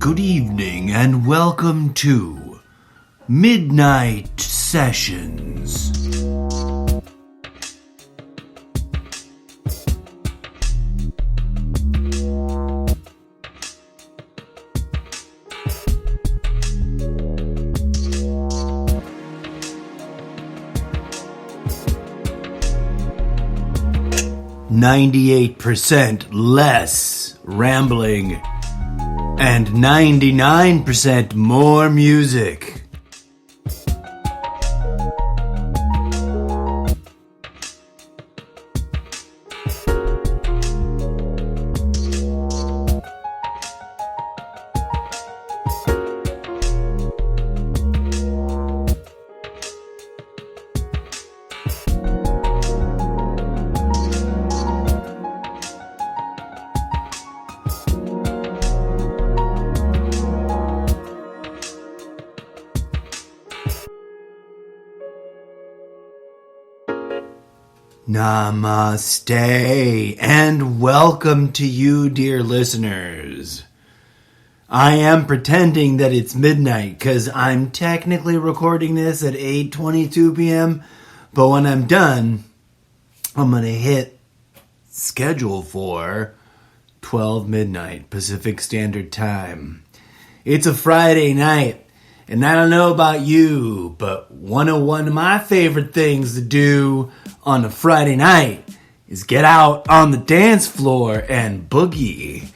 good evening, and welcome to Midnight Sessions. %98 less rambling and 99% more music. Namaste, and welcome to you, dear listeners. I am pretending that it's midnight because I'm technically recording this at 8:22 p.m., but when I'm done, I'm going to hit schedule for 12 midnight Pacific Standard Time. It's a Friday night, and I don't know about you, but one of my favorite things to do on a Friday night is get out on the dance floor and boogie.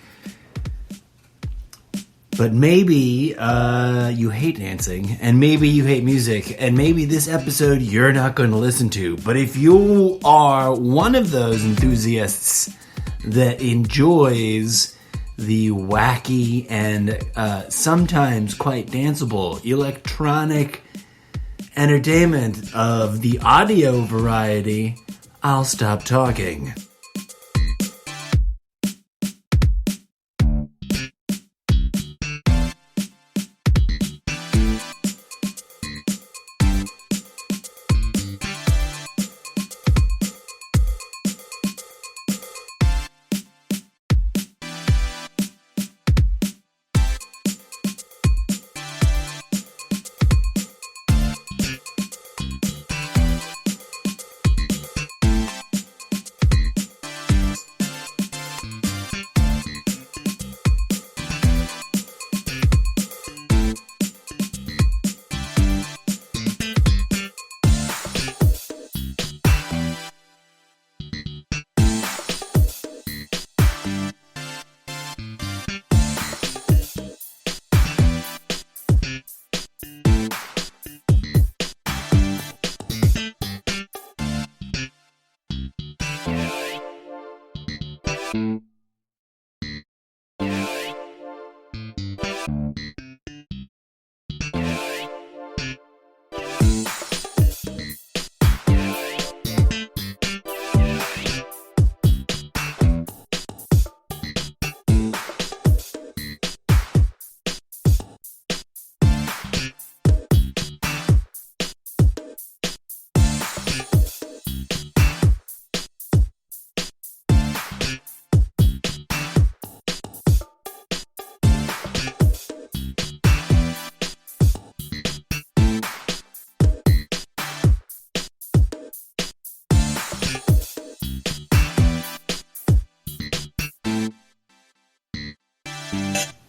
But maybe you hate dancing, and maybe you hate music, and maybe this episode you're not going to listen to. But if you are one of those enthusiasts that enjoys the wacky and sometimes quite danceable electronic entertainment of the audio variety, I'll stop talking.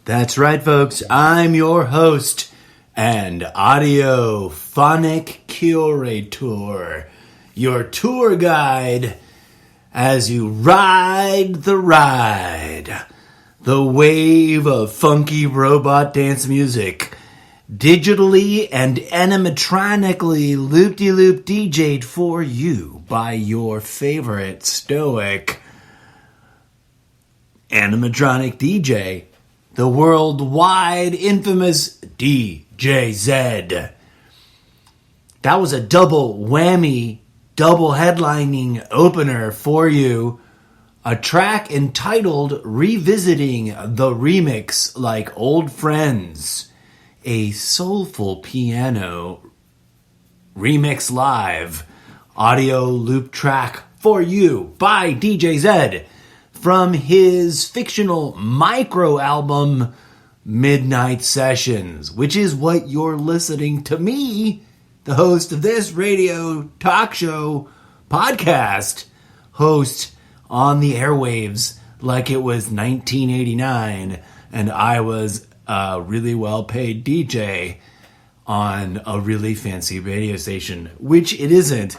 That's right, folks. I'm your host and audiophonic curator, your tour guide as you ride the ride, the wave of funky robot dance music, digitally and animatronically loop-de-loop DJ'd for you by your favorite stoic animatronic DJ, the worldwide infamous DJ Zed. That was a double whammy, double headlining opener for you. A track entitled Revisiting the Remix Like Old Friends. A soulful piano remix live audio loop track for you by DJ Zed from his fictional micro album Midnight Sessions, which is what you're listening to me, the host of this radio talk show podcast, host on the airwaves like it was 1989 and I was a really well-paid DJ on a really fancy radio station, which it isn't.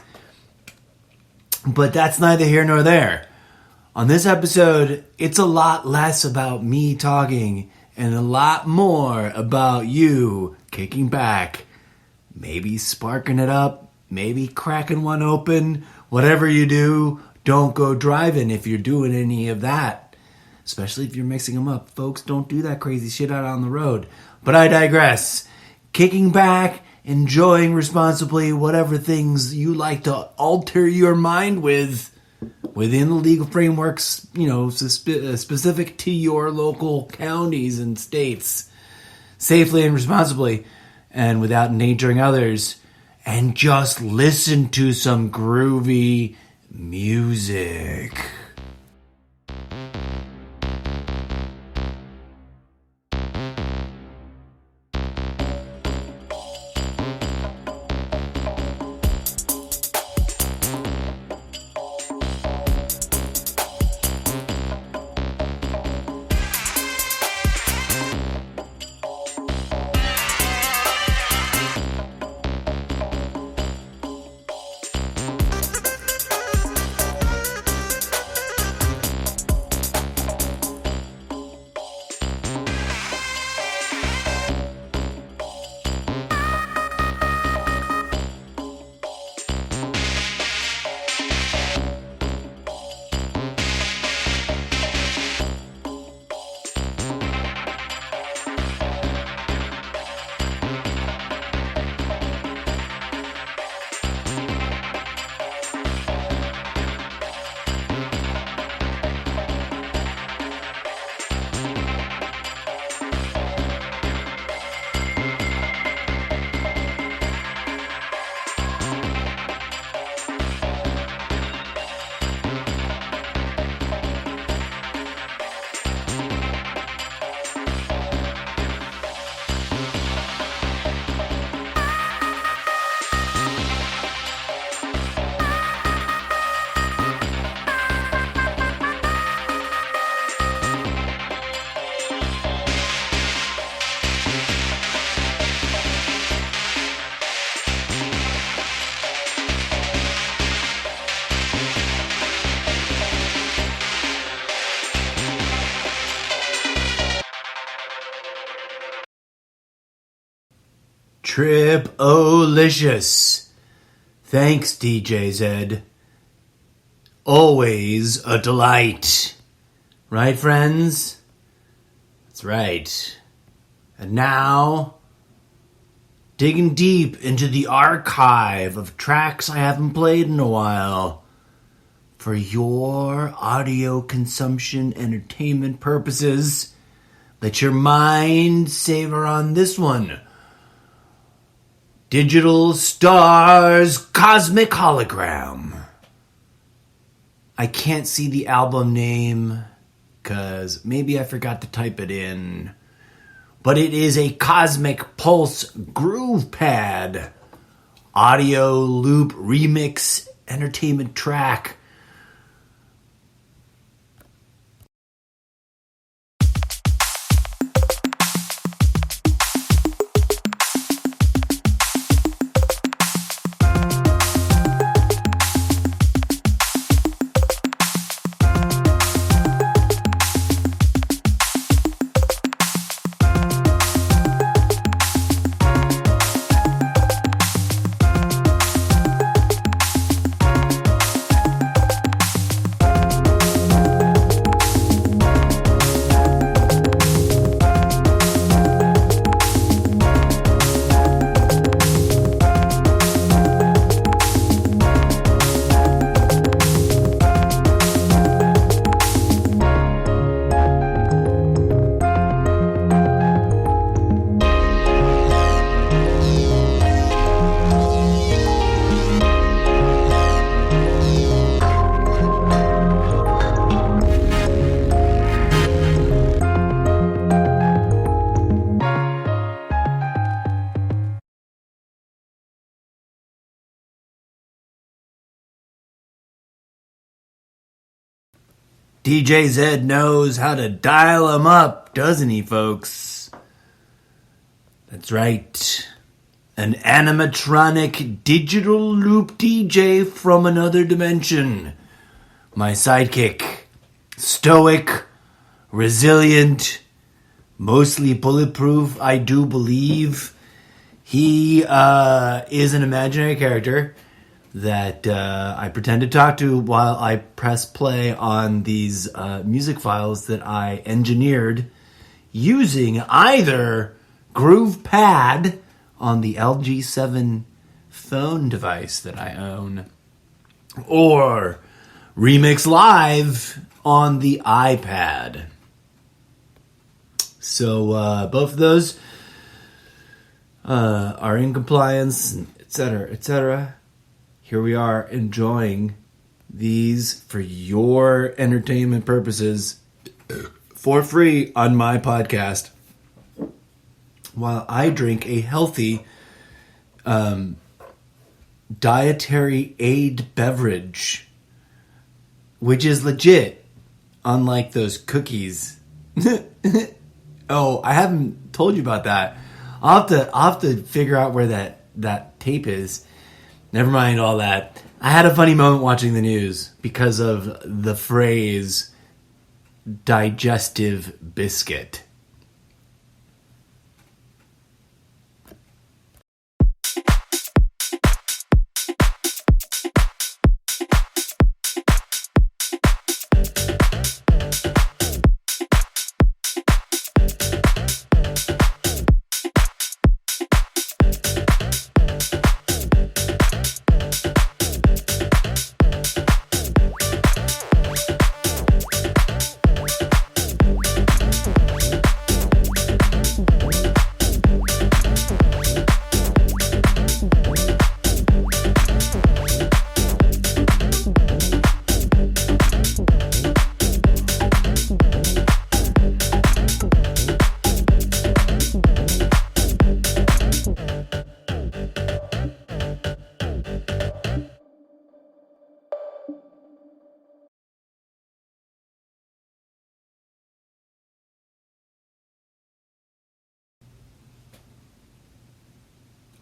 But that's neither here nor there. On this episode, it's a lot less about me talking and a lot more about you kicking back, maybe sparking it up, maybe cracking one open. Whatever you do, don't go driving if you're doing any of that. Especially if you're mixing them up. Folks, don't do that crazy shit out on the road. But I digress. Kicking back, enjoying responsibly whatever things you like to alter your mind with within the legal frameworks, specific to your local counties and states, safely and responsibly, and without endangering others, and just listen to some groovy music. Trip-o-licious. Thanks, DJ Zed. Always a delight. Right, friends? That's right. And now, digging deep into the archive of tracks I haven't played in a while for your audio consumption entertainment purposes, let your mind savor on this one. Digital Stars Cosmic Hologram. I can't see the album name because maybe I forgot to type it in. But it is a Cosmic Pulse Groove Pad audio loop remix entertainment track. DJ Zed knows how to dial 'em up, doesn't he, folks? That's right. An animatronic digital loop DJ from another dimension. My sidekick. Stoic, resilient, mostly bulletproof, I do believe. He is an imaginary character that I pretend to talk to while I press play on these music files that I engineered using either GroovePad on the LG7 phone device that I own, or Remix Live on the iPad. So both of those are in compliance, etc., etc. Here we are enjoying these for your entertainment purposes for free on my podcast, while I drink a healthy dietary aid beverage, which is legit, unlike those cookies. Oh, I haven't told you about that. I'll have to figure out where that tape is. Never mind all that. I had a funny moment watching the news because of the phrase digestive biscuit.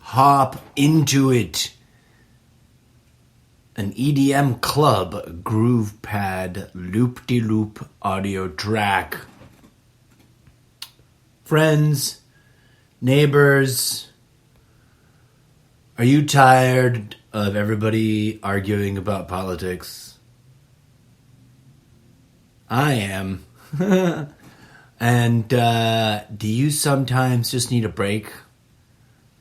Hop into it. An EDM club GroovePad loop-de-loop audio track. Friends, neighbors, are you tired of everybody arguing about politics? I am. And do you sometimes just need a break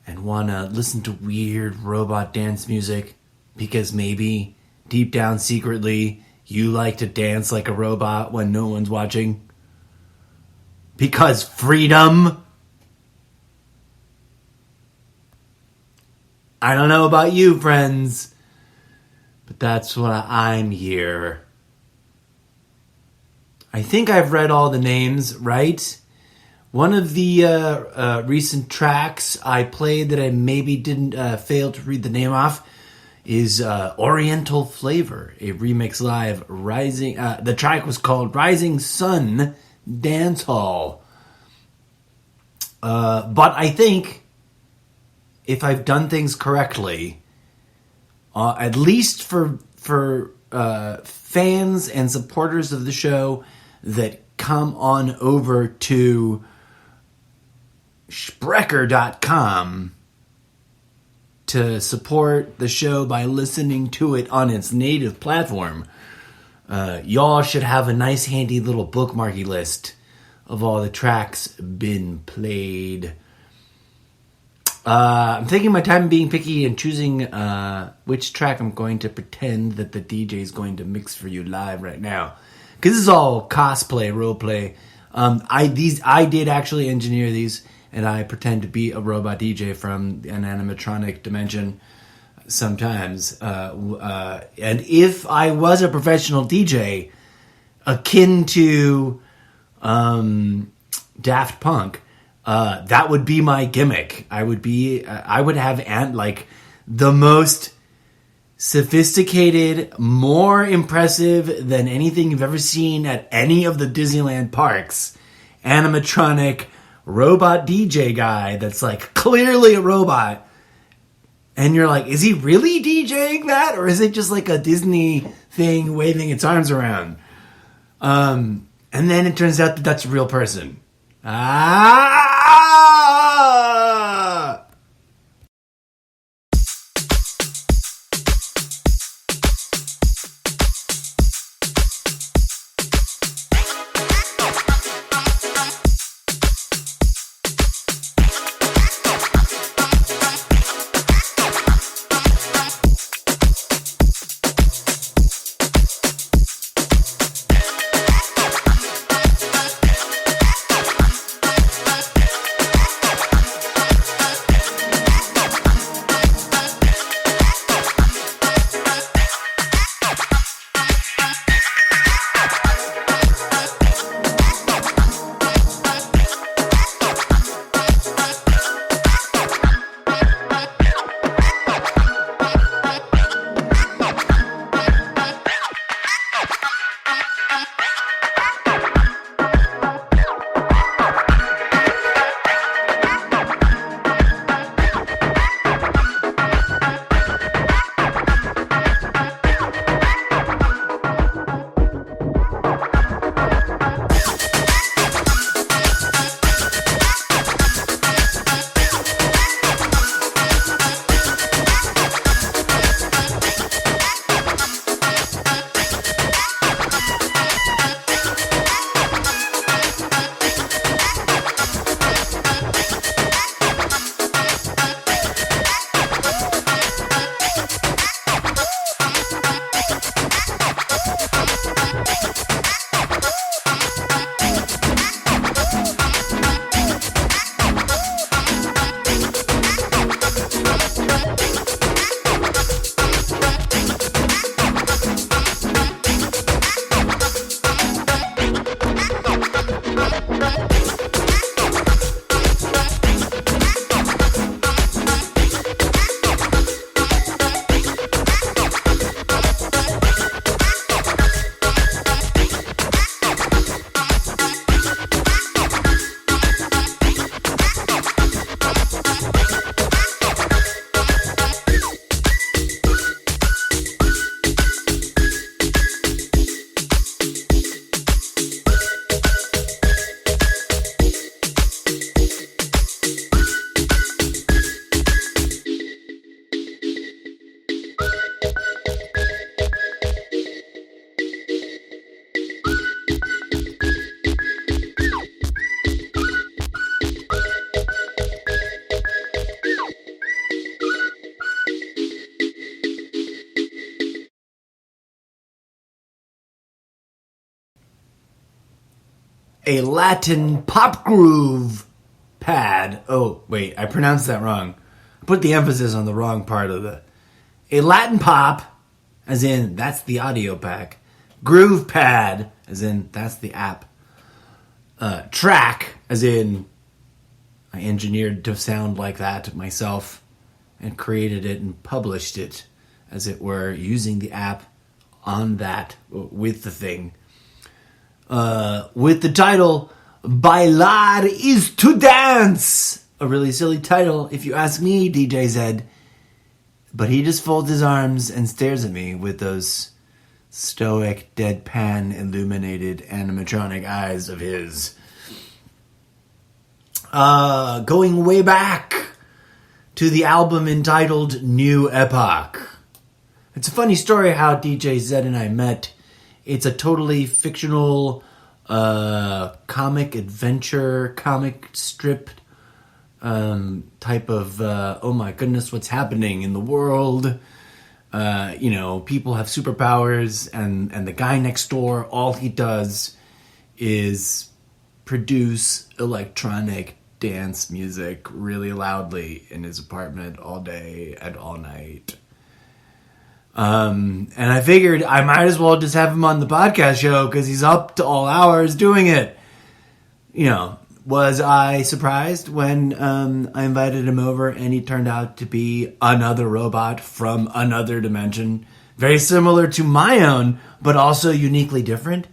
and want to listen to weird robot dance music because maybe deep down secretly you like to dance like a robot when no one's watching? Because freedom? I don't know about you, friends, but that's what I'm here. I think I've read all the names, right? One of the recent tracks I played that I maybe didn't fail to read the name off is Oriental Flavor, a Remix Live Rising. The track was called Rising Sun Dance Hall. But I think if I've done things correctly, at least for fans and supporters of the show that come on over to Sprecher.com to support the show by listening to it on its native platform, y'all should have a nice handy little bookmarky list of all the tracks been played. I'm taking my time being picky and choosing which track I'm going to pretend that the DJ is going to mix for you live right now, because this is all cosplay, roleplay. I did actually engineer these, and I pretend to be a robot DJ from an animatronic dimension sometimes. And if I was a professional DJ, akin to Daft Punk, that would be my gimmick. I would have the most sophisticated, more impressive than anything you've ever seen at any of the Disneyland parks, animatronic robot DJ guy that's like clearly a robot. And you're like, is he really DJing that? Or is it just like a Disney thing waving its arms around? And then it turns out that that's a real person. A Latin pop groove pad. Oh, wait, I pronounced that wrong. I put the emphasis on the wrong part of the... A Latin pop, as in, that's the audio pack. Groove pad, as in, that's the app. Track, as in, I engineered to sound like that myself and created it and published it, as it were, using the app on that, with the thing. With the title, Bailar is to Dance. A really silly title, if you ask me, DJ Zed. But he just folds his arms and stares at me with those stoic, deadpan, illuminated animatronic eyes of his. Going way back to the album entitled New Epoch. It's a funny story how DJ Zed and I met. It's a totally fictional comic adventure, comic strip type of, oh my goodness, what's happening in the world? People have superpowers, and the guy next door, all he does is produce electronic dance music really loudly in his apartment all day and all night. And I figured I might as well just have him on the podcast show because he's up to all hours doing it. Was I surprised when I invited him over and he turned out to be another robot from another dimension? Very similar to my own, but also uniquely different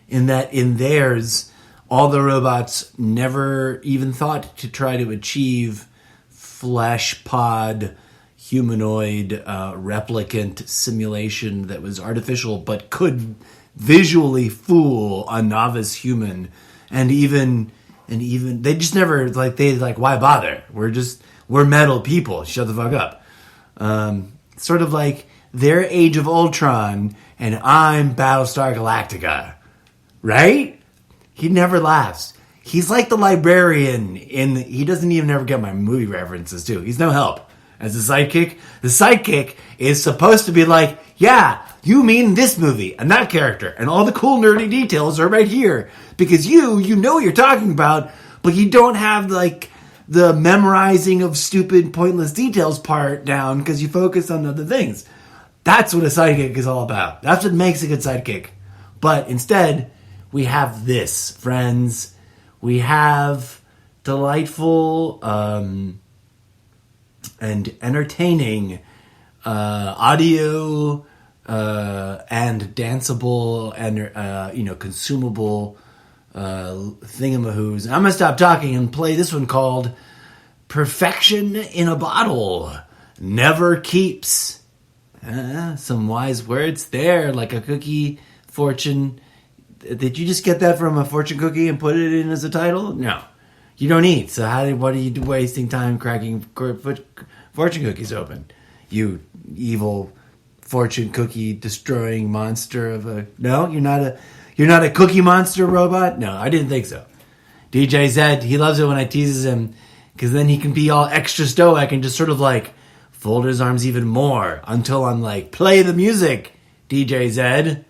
in that in theirs, all the robots never even thought to try to achieve flesh pod humanoid replicant simulation that was artificial but could visually fool a novice human. And even they just never why bother? We're metal people. Shut the fuck up. Sort of like their Age of Ultron and I'm Battlestar Galactica, right? He never laughs. He's like the librarian he doesn't even ever get my movie references too. He's no help as a sidekick. The sidekick is supposed to be like, yeah, you mean this movie and that character and all the cool nerdy details are right here because you know what you're talking about, but you don't have like the memorizing of stupid pointless details part down because you focus on other things. That's what a sidekick is all about. That's what makes a good sidekick. But instead, we have this, friends. We have delightful and entertaining audio and danceable and consumable thingamahoos. I'm gonna stop talking and play this one called "Perfection in a Bottle Never Keeps." Some wise words there, like a cookie fortune. Did you just get that from a fortune cookie and put it in as a title? No, you don't eat. So what are you wasting time cracking fortune cookies open? You evil fortune cookie destroying monster of a... No, you're not a cookie monster robot? No, I didn't think so. DJ Zed, he loves it when I teases him because then he can be all extra stoic and just sort of like fold his arms even more until I'm like, play the music, DJ Zed.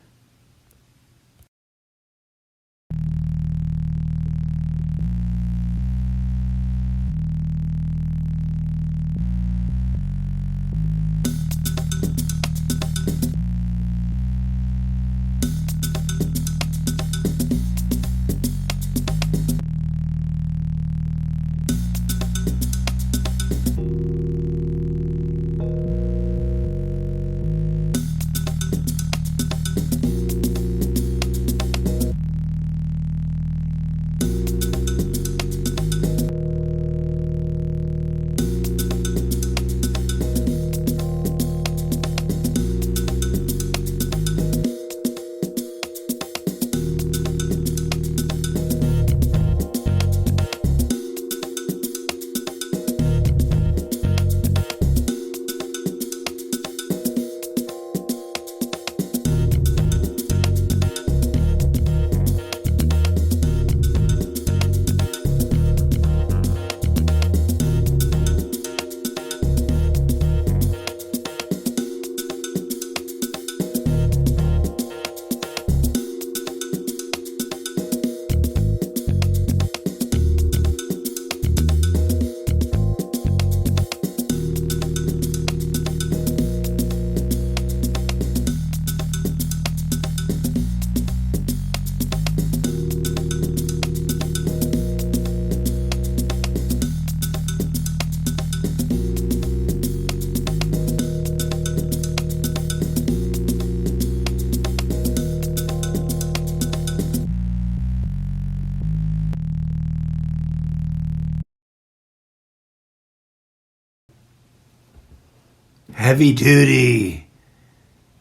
Heavy duty.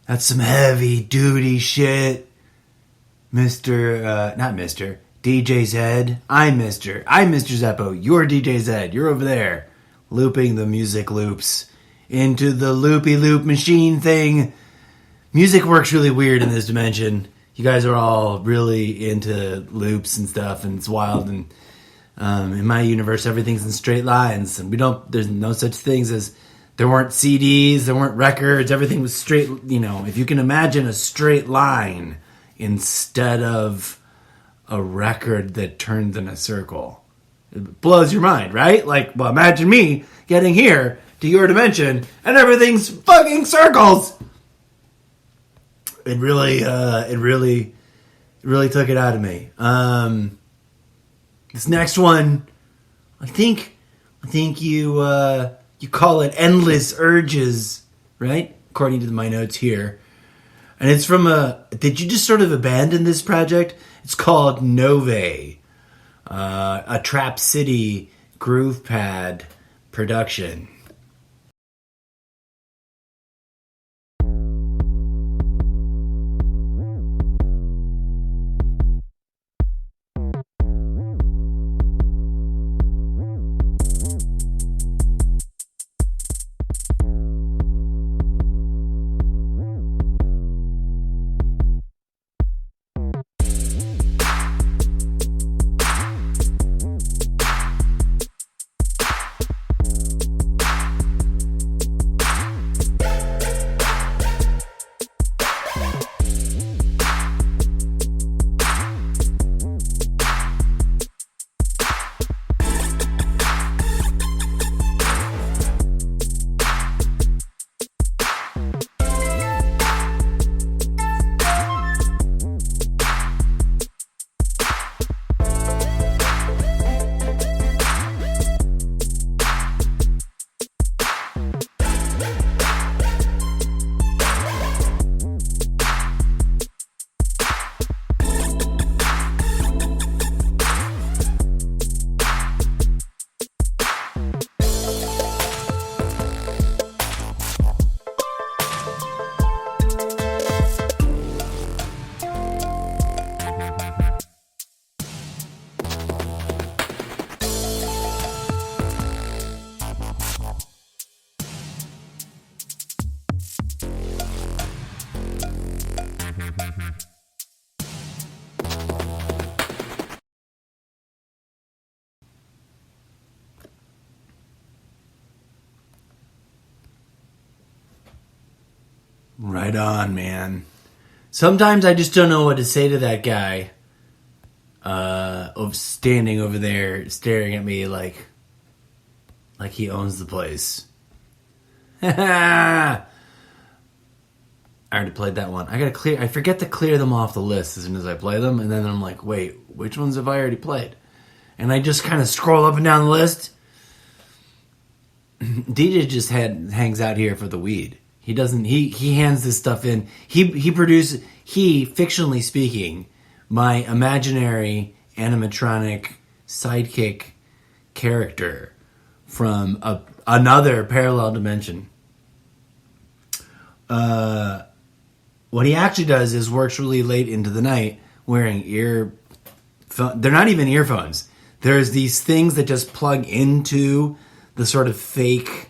That's some heavy duty shit. Not Mr. DJ Zed. I'm Mr. Zeppo. You're DJ Zed. You're over there looping the music loops into the loopy loop machine thing. Music works really weird in this dimension. You guys are all really into loops and stuff, and it's wild. And in my universe, everything's in straight lines, and there's no such things as... There weren't CDs, there weren't records, everything was straight, if you can imagine a straight line instead of a record that turned in a circle. It blows your mind, right? Imagine me getting here to your dimension and everything's fucking circles. It really took it out of me. This next one, I think you call it Endless Urges, right? According to my notes here. And it's from did you just sort of abandon this project? It's called Nove, a Trap City groove pad production. Right on, man. Sometimes I just don't know what to say to that guy of standing over there staring at me like he owns the place. I already played that one. I forget to clear them off the list as soon as I play them, and then I'm like, wait, which ones have I already played? And I just kind of scroll up and down the list. DJ just hangs out here for the weed. He doesn't. He hands this stuff in. He produces. He, fictionally speaking, my imaginary animatronic sidekick character from another parallel dimension. What he actually does is works really late into the night wearing they're not even earphones. There's these things that just plug into the sort of fake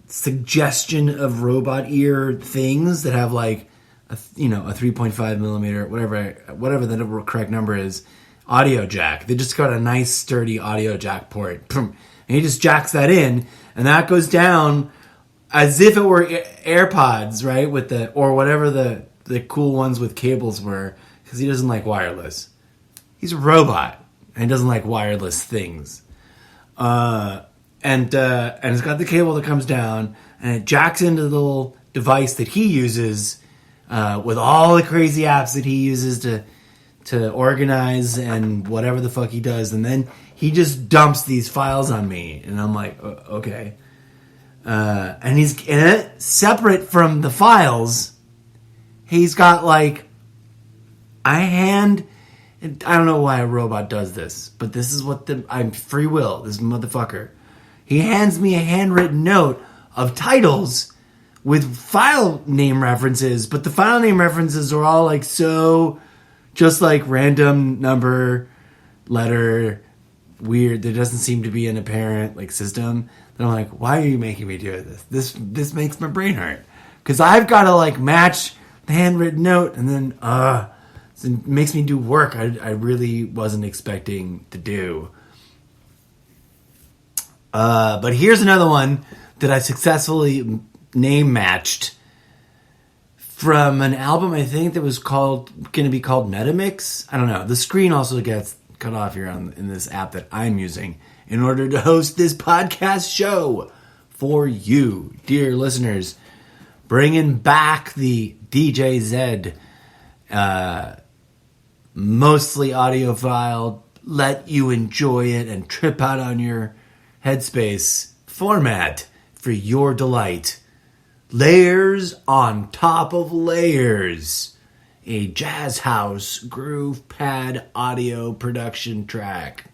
suggestion of robot ear things that have like a 3.5 millimeter, whatever the correct number is, audio jack. They just got a nice sturdy audio jack port. And he just jacks that in, and that goes down as if it were AirPods, right? Or whatever the cool ones with cables were, because he doesn't like wireless. He's a robot, and he doesn't like wireless things. And it's got the cable that comes down, and it jacks into the little device that he uses with all the crazy apps that he uses to organize and whatever the fuck he does. And then he just dumps these files on me, and I'm like, okay. And he's separate from the files. He's got like I don't know why a robot does this, but this is what I'm free will. This motherfucker. He hands me a handwritten note of titles with file name references, but the file name references are all like so just like random number, letter, weird. There doesn't seem to be an apparent like system. Then I'm like, why are you making me do this? This makes my brain hurt. Because I've got to like match the handwritten note, and then it makes me do work I really wasn't expecting to do. But here's another one that I successfully name matched from an album I think that was going to be called Metamix. I don't know. The screen also gets cut off here in this app that I'm using in order to host this podcast show for you, dear listeners. Bringing back the DJ Zed, mostly audiophile, let you enjoy it and trip out on your headspace format for your delight. Layers on top of layers. A jazz house groove pad audio production track.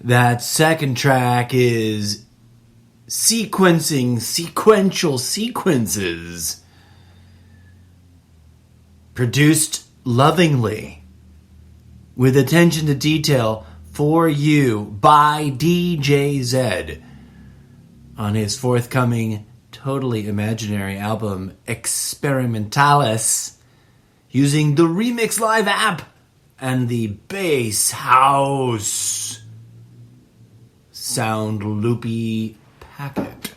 That second track is sequencing, sequential sequences, produced lovingly, with attention to detail for you by DJ Zed on his forthcoming totally imaginary album Experimentalis, using the Remix Live app and the Bass House sound loopy packet,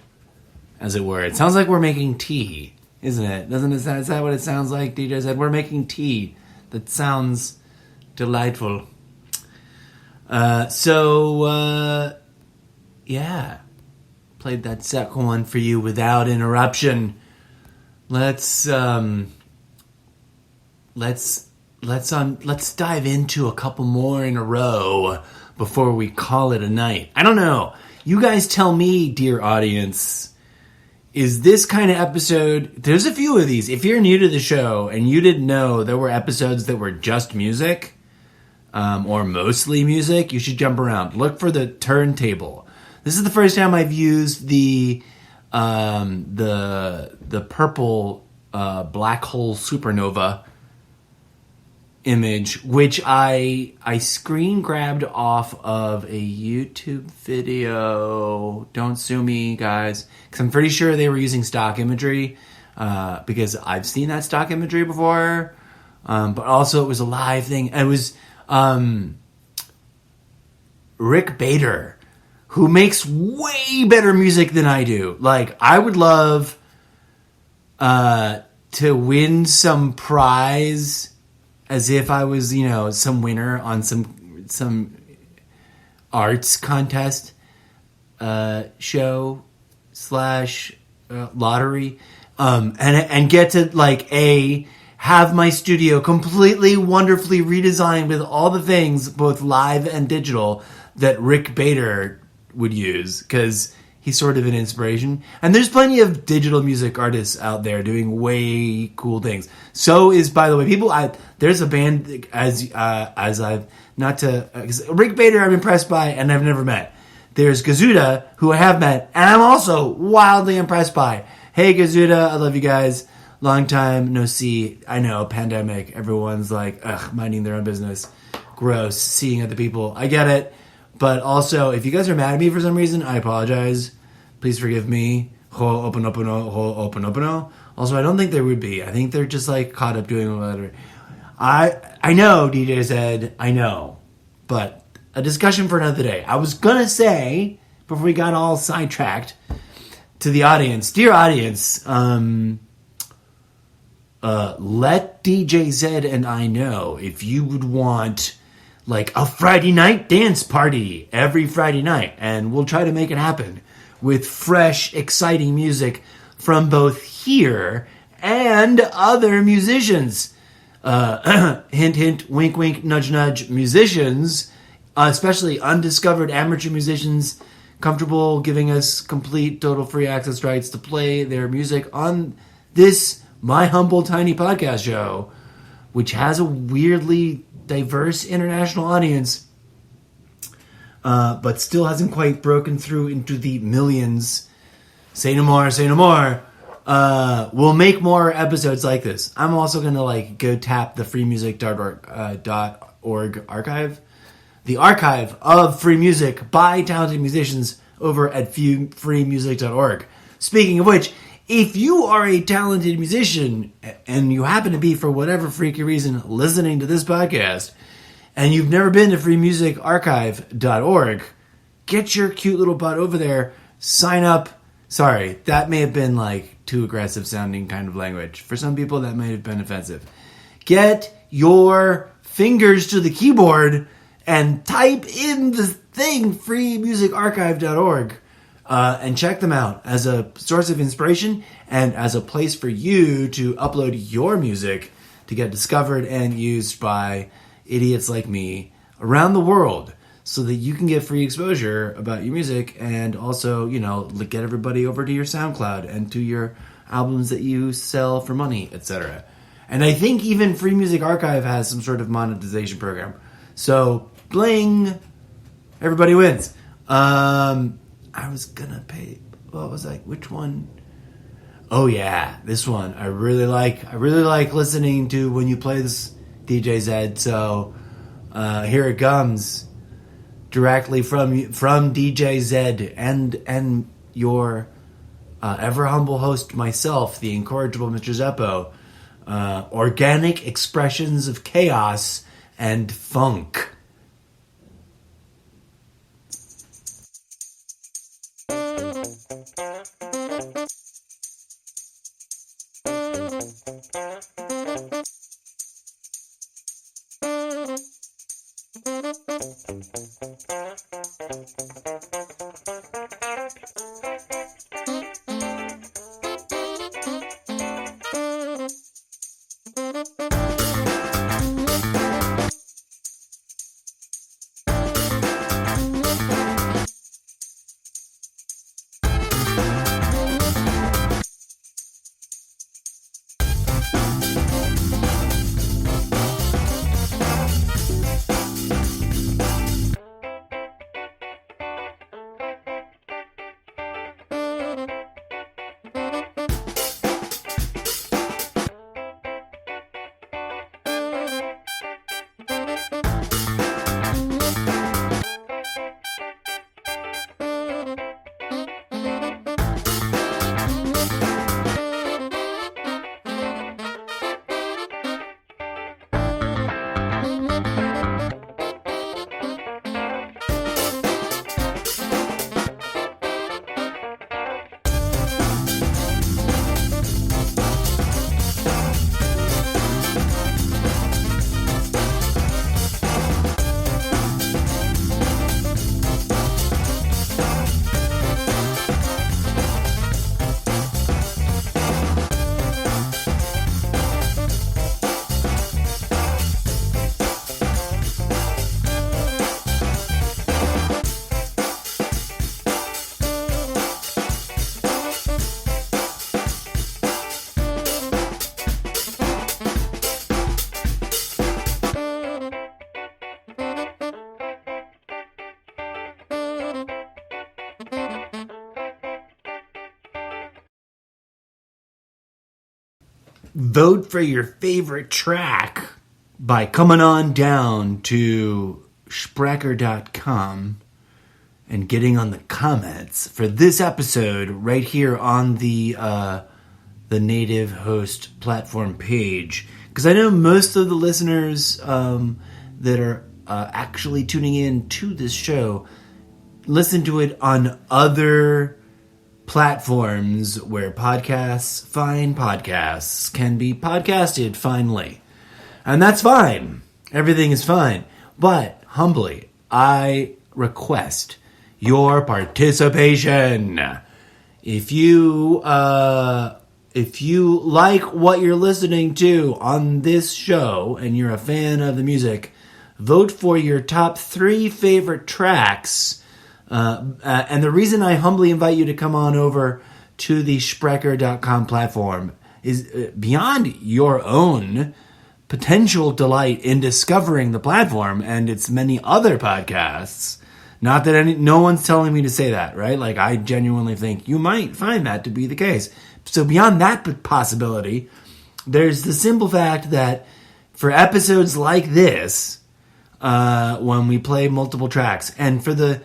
as it were. It sounds like we're making tea, isn't it? Doesn't it? Is that what it sounds like, DJ Zed? We're making tea. That sounds delightful. Yeah. Played that second one for you without interruption. Let's dive into a couple more in a row before we call it a night. I don't know. You guys tell me, dear audience. Is this kind of episode... There's a few of these. If you're new to the show and you didn't know there were episodes that were just music, or mostly music, you should jump around. Look for the turntable. This is the first time I've used the purple black hole supernova image, which I screen grabbed off of a YouTube video. Don't sue me, guys, because I'm pretty sure they were using stock imagery, because I've seen that stock imagery before, but also it was a live thing. It was Rick Bader, who makes way better music than I do. Like, I would love to win some prize as if I was, some winner on some arts contest show / lottery, and get to have my studio completely wonderfully redesigned with all the things, both live and digital, that Rick Bader would use, because he's sort of an inspiration. And there's plenty of digital music artists out there doing way cool things. So is, by the way, there's a band Rick Bader I'm impressed by and I've never met. There's Gazuda, who I have met, and I'm also wildly impressed by. Hey Gazuda, I love you guys. Long time no see. I know, pandemic. Everyone's minding their own business. Gross. Seeing other people. I get it. But also, if you guys are mad at me for some reason, I apologize. Please forgive me. Also, I don't think there would be. I think they're just caught up doing whatever. I know, DJ said, I know. But a discussion for another day. I was going to say, before we got all sidetracked, to the audience, dear audience, let DJ Zed and I know if you would want a Friday night dance party every Friday night, and we'll try to make it happen with fresh, exciting music from both here and other musicians. Hint, hint, wink, wink, nudge, nudge, musicians, especially undiscovered amateur musicians, comfortable giving us complete, total free access rights to play their music on this, my humble, tiny podcast show, which has a weirdly diverse international audience, but still hasn't quite broken through into the millions. Say no more, say no more. We'll make more episodes like this. I'm also going to go tap the freemusic.org archive. The archive of free music by talented musicians over at freemusic.org. Speaking of which, if you are a talented musician and you happen to be, for whatever freaky reason, listening to this podcast, and you've never been to freemusicarchive.org, get your cute little butt over there, sign up, Sorry, that may have been like too aggressive sounding kind of language. For some people, that may have been offensive. Get your fingers to the keyboard and type in the thing, freemusicarchive.org, and check them out as a source of inspiration and as a place for you to upload your music to get discovered and used by idiots like me around the world, so that you can get free exposure about your music and also, get everybody over to your SoundCloud and to your albums that you sell for money, etc. And I think even Free Music Archive has some sort of monetization program. So, bling! Everybody wins. I was gonna pay... What was I... Which one? Oh yeah, this one. I really like listening to when you play this, DJ Zed. So, here it comes. Directly from DJ Zed and your ever humble host, myself, the incorrigible Mr. Zeppo. Organic expressions of chaos and funk. Vote for your favorite track by coming on down to Sprecher.com and getting on the comments for this episode right here on the native host platform page. Because I know most of the listeners that are actually tuning in to this show listen to it on other platforms where fine podcasts can be podcasted finally. And that's fine. Everything is fine. But humbly, I request your participation. If you like what you're listening to on this show and you're a fan of the music, vote for your top 3 favorite tracks. And the reason I humbly invite you to come on over to the Sprecher.com platform is beyond your own potential delight in discovering the platform and its many other podcasts. Not that no one's telling me to say that, right? Like, I genuinely think you might find that to be the case. So beyond that possibility, there's the simple fact that for episodes like this, when we play multiple tracks, and for the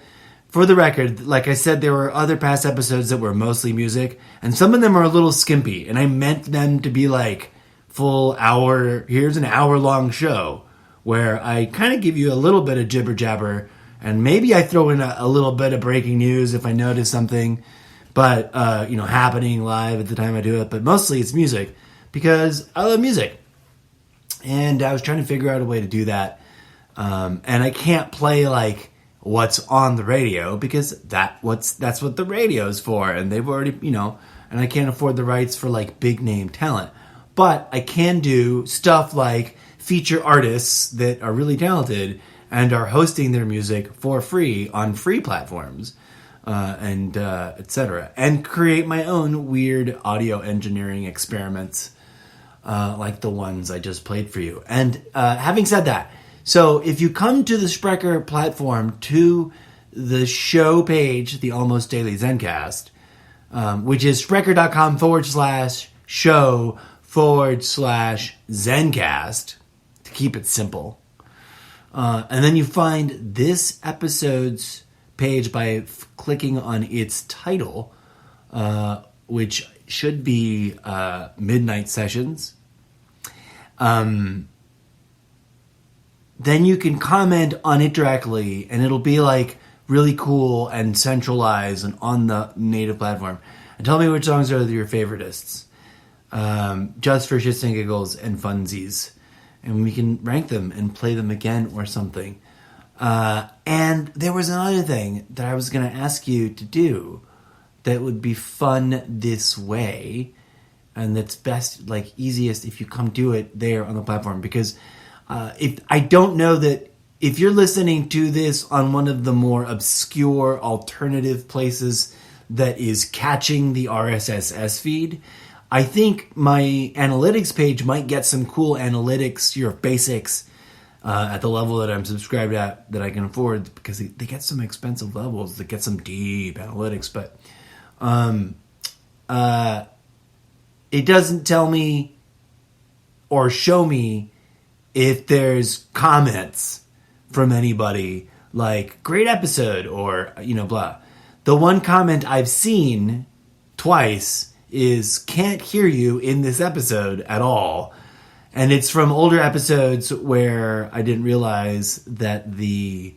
record, like I said, there were other past episodes that were mostly music, and some of them are a little skimpy, and I meant them to be like full hour, here's an hour-long show, where I kind of give you a little bit of jibber-jabber, and maybe I throw in a little bit of breaking news if I notice something, but happening live at the time I do it. But mostly it's music because I love music, and I was trying to figure out a way to do that. And I can't play like what's on the radio because that's what the radio's for, and they've already and I can't afford the rights for like big name talent. But I can do stuff like feature artists that are really talented and are hosting their music for free on free platforms, and etc. And create my own weird audio engineering experiments, like the ones I just played for you. And having said that, so if you come to the Sprecher platform to the show page, the Almost Daily Zencast, which is Sprecher.com/show/Zencast, to keep it simple. And then you find this episode's page by clicking on its title, which should be Midnight Sessions. Then you can comment on it directly, and it'll be like really cool and centralized and on the native platform. And tell me which songs are your favoritists, just for shits and giggles and funsies, and we can rank them and play them again or something. And there was another thing that I was going to ask you to do that would be fun this way, and that's best, like easiest if you come do it there on the platform, because if I don't know that if you're listening to this on one of the more obscure alternative places that is catching the RSS feed, I think my analytics page might get some cool analytics, your basics, at the level that I'm subscribed at that I can afford, because they get some expensive levels that get some deep analytics, but it doesn't tell me or show me if there's comments from anybody like great episode or blah. The one comment I've seen twice is can't hear you in this episode at all, and it's from older episodes where I didn't realize that the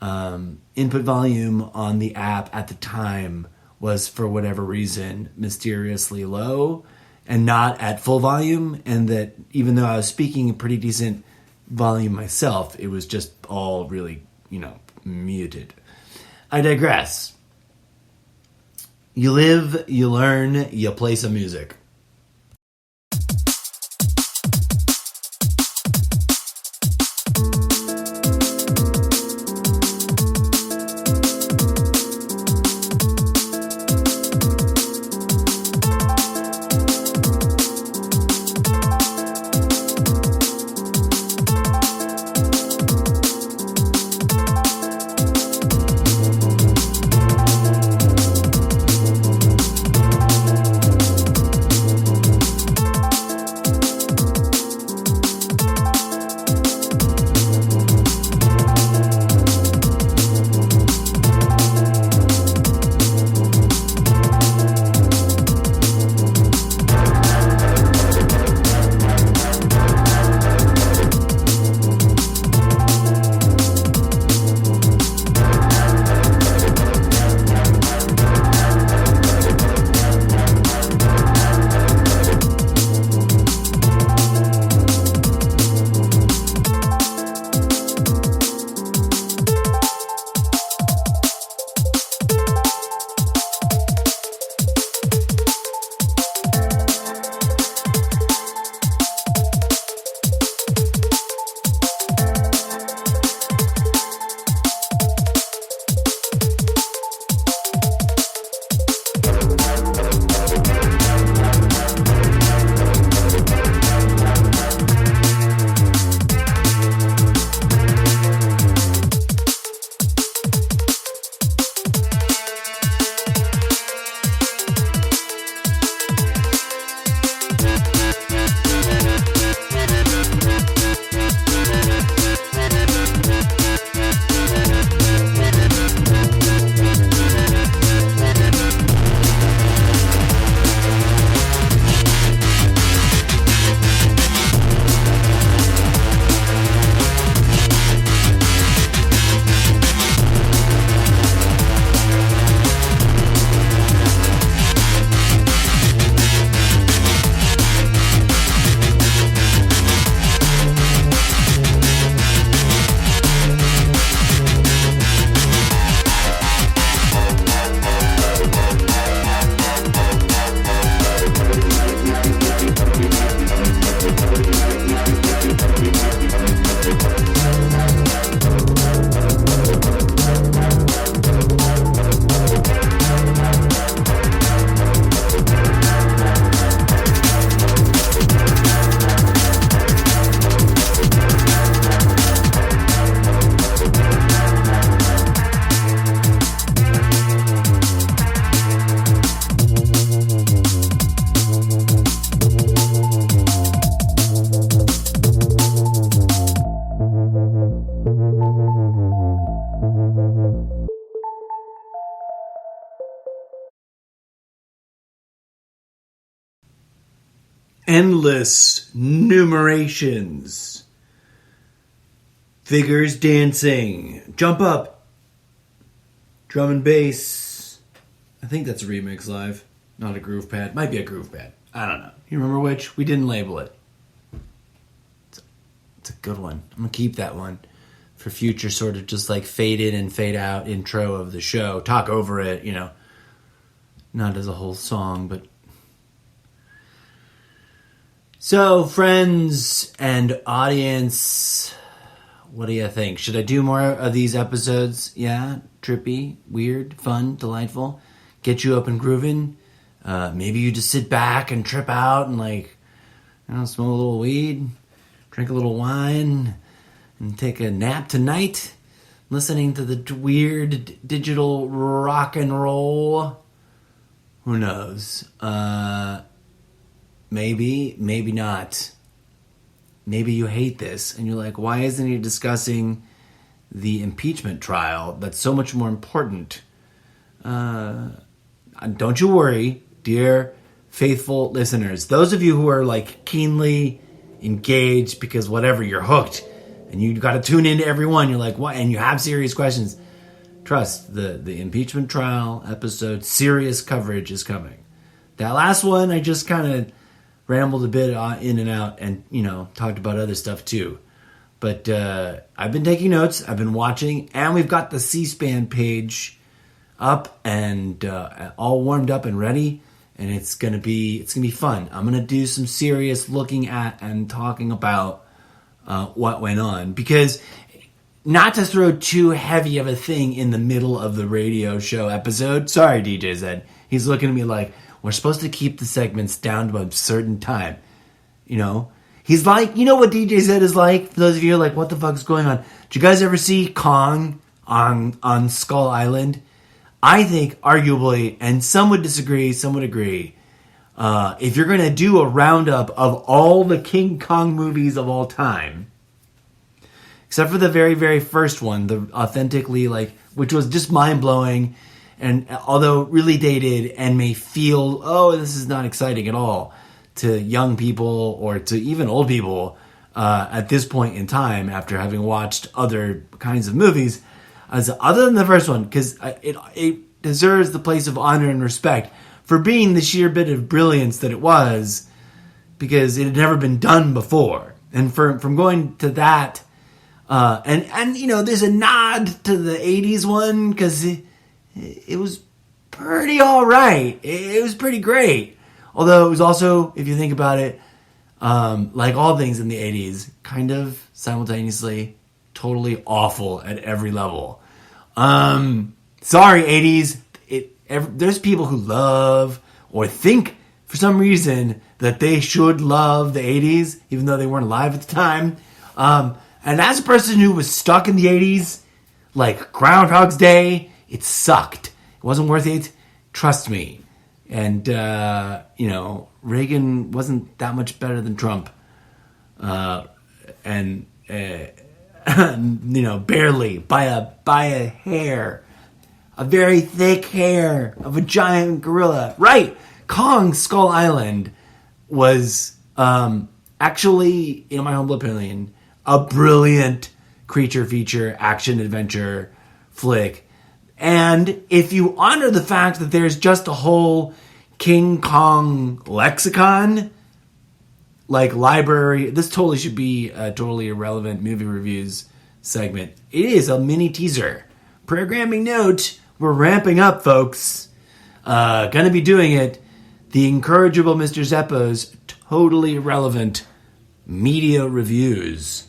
input volume on the app at the time was, for whatever reason, mysteriously low and not at full volume, and that even though I was speaking a pretty decent volume myself, it was just all really, muted. I digress. You live, you learn, you play some music. endless numerations, figures dancing, jump up, drum and bass. I think that's a remix live, not a groove pad. Might be a groove pad. I don't know. You remember which? We didn't label it. It's a good one. I'm going to keep that one for future sort of just like fade in and fade out intro of the show. Talk over it, you know. Not as a whole song, but... So, friends and audience, what do you think? Should I do more of these episodes? Yeah? Trippy, weird, fun, delightful? Get you up and grooving? Maybe you just sit back and trip out and like, you know, smoke a little weed, drink a little wine, and take a nap tonight, listening to the weird digital rock and roll. Who knows? Maybe, maybe not. Maybe you hate this and you're like, why isn't he discussing the impeachment trial that's so much more important? Don't you worry, dear faithful listeners. Those of you who are like keenly engaged because whatever, you're hooked and you got to tune into every one. You're like, what? And you have serious questions. Trust, the impeachment trial episode, serious coverage is coming. That last one, I just kind of rambled a bit in and out and, you know, talked about other stuff too. But I've been taking notes, I've been watching, and we've got the C-SPAN page up and all warmed up and ready, and it's gonna be fun. I'm gonna do some serious looking at and talking about what went on, because not to throw too heavy of a thing in the middle of the radio show episode. Sorry, DJ Zed. He's looking at me like, we're supposed to keep the segments down to a certain time. You know? He's like, you know what DJ Zed is like? For those of you who are like, what the fuck's going on? Did you guys ever see Kong on Skull Island? I think, arguably, and some would disagree, some would agree, if you're going to do a roundup of all the King Kong movies of all time, except for the very, very first one, the authentically, like, which was just mind-blowing, and although really dated and may feel, oh, this is not exciting at all to young people or to even old people at this point in time after having watched other kinds of movies, other than the first one, because it deserves the place of honor and respect for being the sheer bit of brilliance that it was, because it had never been done before. And from going to that, and you know, there's a nod to the 80s one, because it was pretty all right. It was pretty great. Although it was also, if you think about it, like all things in the 80s, kind of simultaneously totally awful at every level. Sorry, 80s. There's people who love or think for some reason that they should love the 80s, even though they weren't alive at the time. And as a person who was stuck in the 80s, like Groundhog's Day, it sucked. It wasn't worth it. Trust me. And, you know, Reagan wasn't that much better than Trump. And you know, barely, by a hair. A very thick hair of a giant gorilla. Right! Kong Skull Island was, actually, in my humble opinion, a brilliant creature feature, action adventure flick. And if you honor the fact that there's just a whole King Kong lexicon, like library, this totally should be a totally irrelevant movie reviews segment. It is a mini teaser. Programming note, we're ramping up, folks. Gonna be doing it. The incorrigible Mr. Zeppo's totally irrelevant media reviews.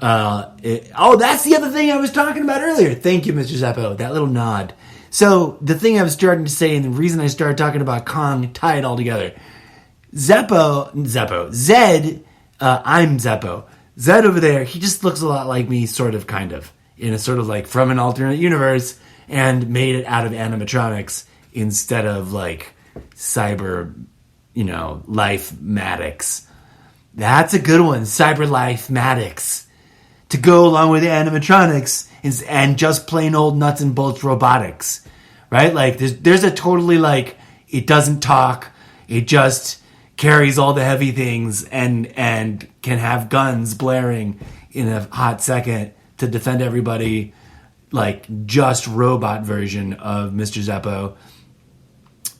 That's the other thing I was talking about earlier. Thank you, Mr. Zeppo. That little nod. So, the thing I was starting to say, and the reason I started talking about Kong, tie it all together. Zed, I'm Zeppo. Zed over there, he just looks a lot like me, sort of, kind of. In a sort of like from an alternate universe, and made it out of animatronics instead of like cyber, you know, life-matics. That's a good one, cyber life-matics. To go along with the animatronics and just plain old nuts and bolts robotics, right? Like there's a totally like, it doesn't talk, it just carries all the heavy things and can have guns blaring in a hot second to defend everybody, like just robot version of Mr. Zeppo.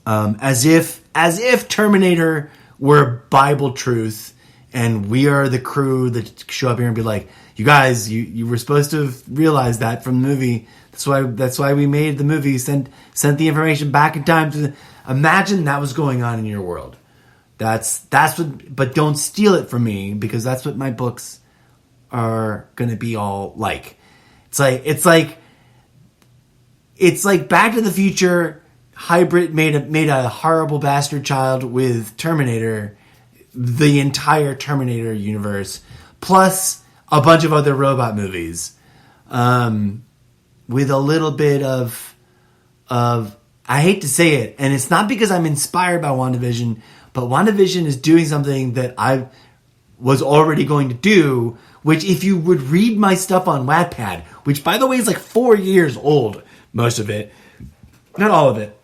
As if Terminator were Bible truth and we are the crew that show up here and be like, you guys, you were supposed to have realized that from the movie. That's why we made the movie, sent the information back in time to imagine that was going on in your world. That's what, but don't steal it from me, because that's what my books are gonna be all like. It's like Back to the Future hybrid made a horrible bastard child with Terminator, the entire Terminator universe, plus a bunch of other robot movies, with a little bit of I hate to say it, and it's not because I'm inspired by WandaVision, but WandaVision is doing something that I was already going to do, which if you would read my stuff on Wattpad, which by the way is like 4 years old, most of it, not all of it,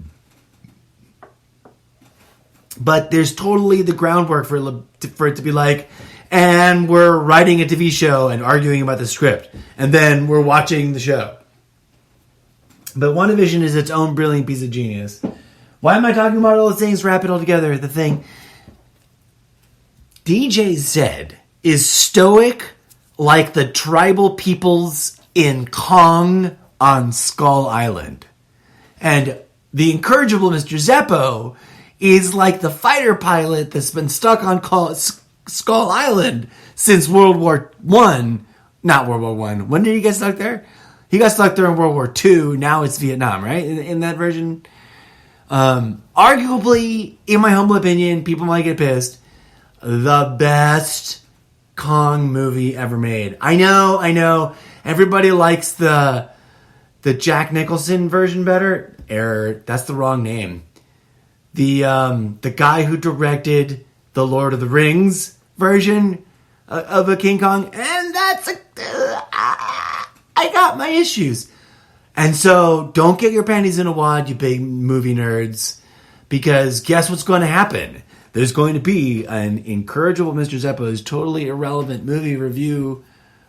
but there's totally the groundwork for it to be like, and we're writing a TV show and arguing about the script, and then we're watching the show. But WandaVision is its own brilliant piece of genius. Why am I talking about all those things? Wrap it all together. The thing. DJ Zed is stoic like the tribal peoples in Kong on Skull Island. And the incorrigible Mr. Zeppo is like the fighter pilot that's been stuck on Skull Island since World War I. Not World War I. When did he get stuck there? He got stuck there in World War II. Now it's Vietnam, right? In that version. Arguably, in my humble opinion, people might get pissed, the best Kong movie ever made. I know. Everybody likes the Jack Nicholson version better. That's the wrong name. The guy who directed the Lord of the Rings version of a King Kong, and that's I got my issues. And so don't get your panties in a wad, you big movie nerds, because guess what's going to happen? There's going to be an incorrigible Mr. Zeppo's totally irrelevant movie review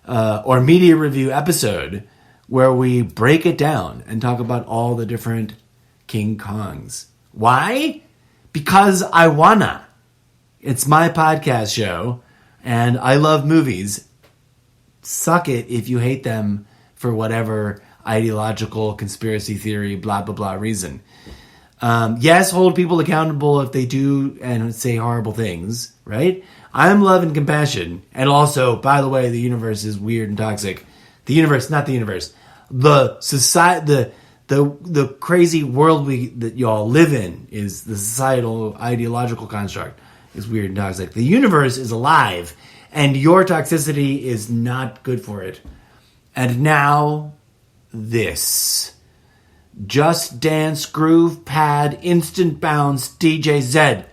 or media review episode where we break it down and talk about all the different King Kongs. Why? Because I wanna. It's my podcast show, and I love movies. Suck it if you hate them for whatever ideological conspiracy theory, blah, blah, blah reason. Yes, hold people accountable if they do and say horrible things, right? I'm love and compassion. And also, by the way, the universe is weird and toxic. The universe, not the universe. The society, the crazy world that y'all live in is the societal ideological construct is weird and toxic. The universe is alive, and your toxicity is not good for it. And now, this. Just Dance, Groove, Pad, Instant Bounce, DJ Zed.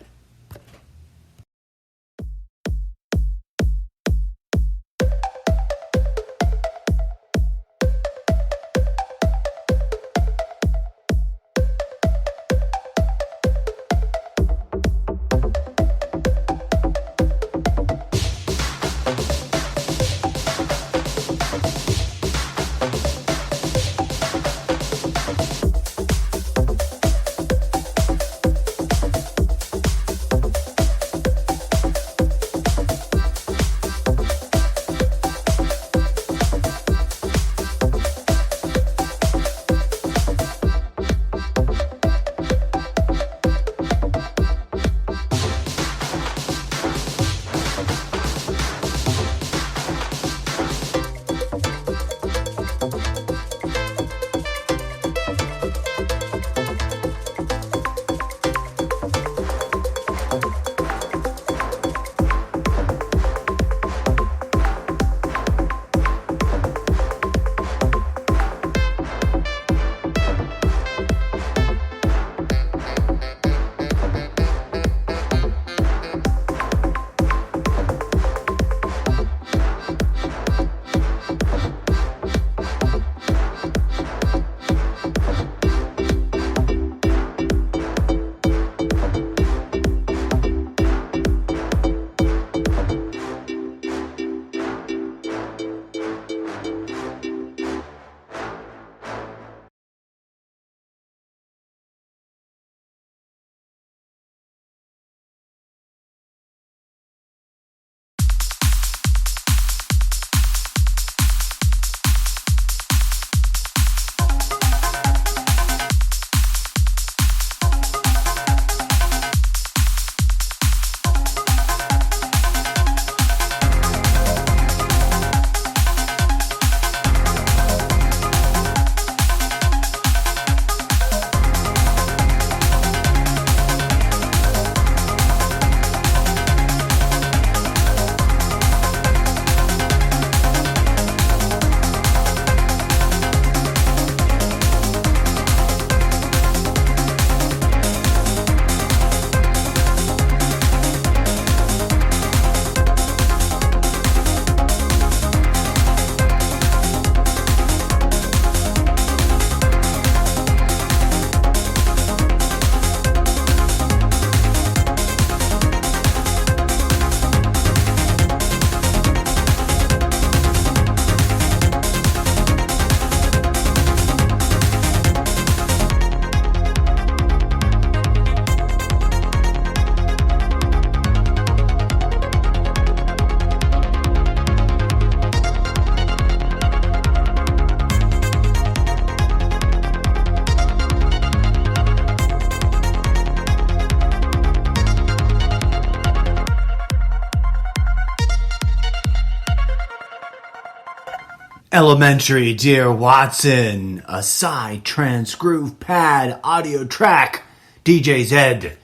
Elementary, Dear Watson, a Psytrance groove pad audio track, DJ Zed,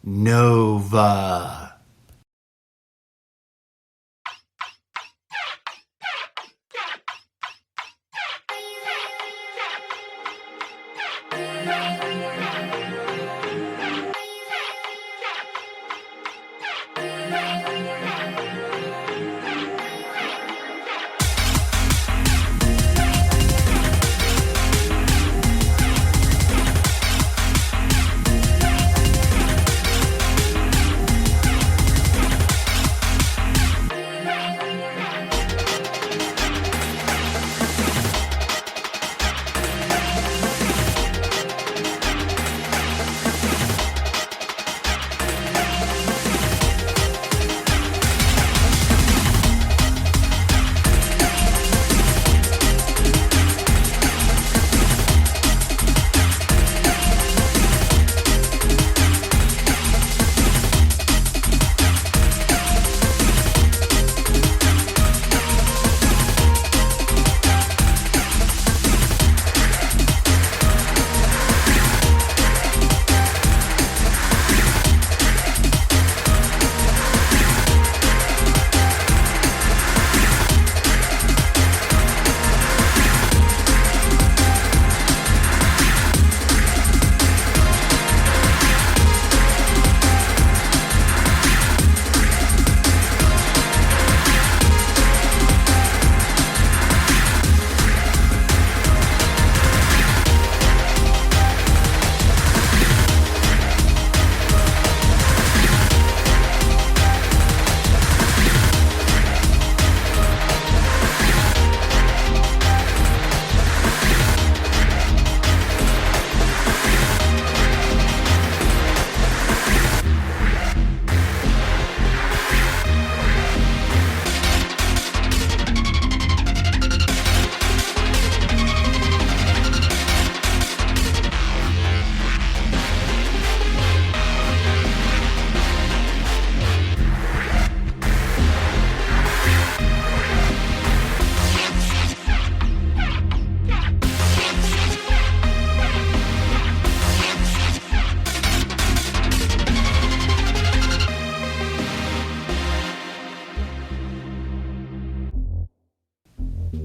Nova.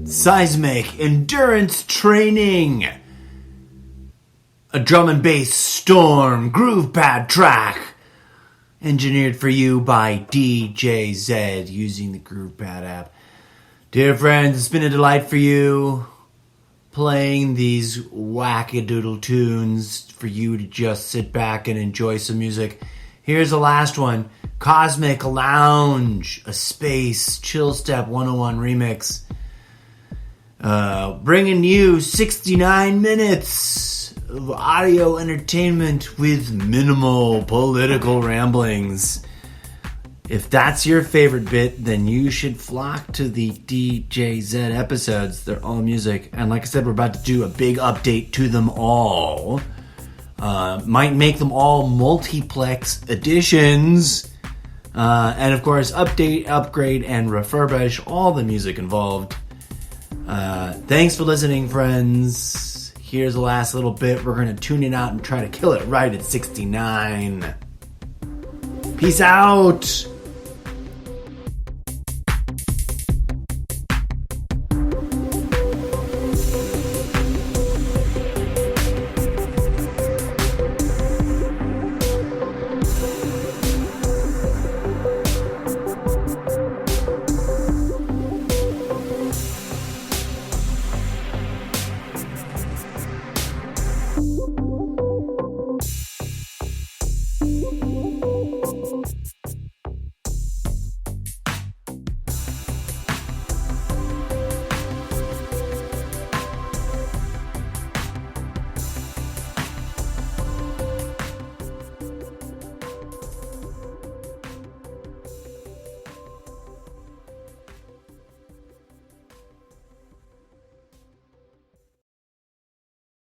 Seismic Endurance Training, a drum and bass storm groove pad track engineered for you by DJ Zed using the Groove Pad app. Dear friends, it's been a delight for you playing these wackadoodle tunes for you to just sit back and enjoy some music. Here's the last one, Cosmic Lounge, a Space Chill Step 101 remix. Bringing you 69 minutes of audio entertainment with minimal political ramblings. If that's your favorite bit, then you should flock to the DJZ episodes. They're all music. And like I said, we're about to do a big update to them all. Might make them all multiplex editions. And of course, update, upgrade, and refurbish all the music involved. Thanks for listening, friends. Here's the last little bit. We're going to tune it out and try to kill it right at 69. Peace out.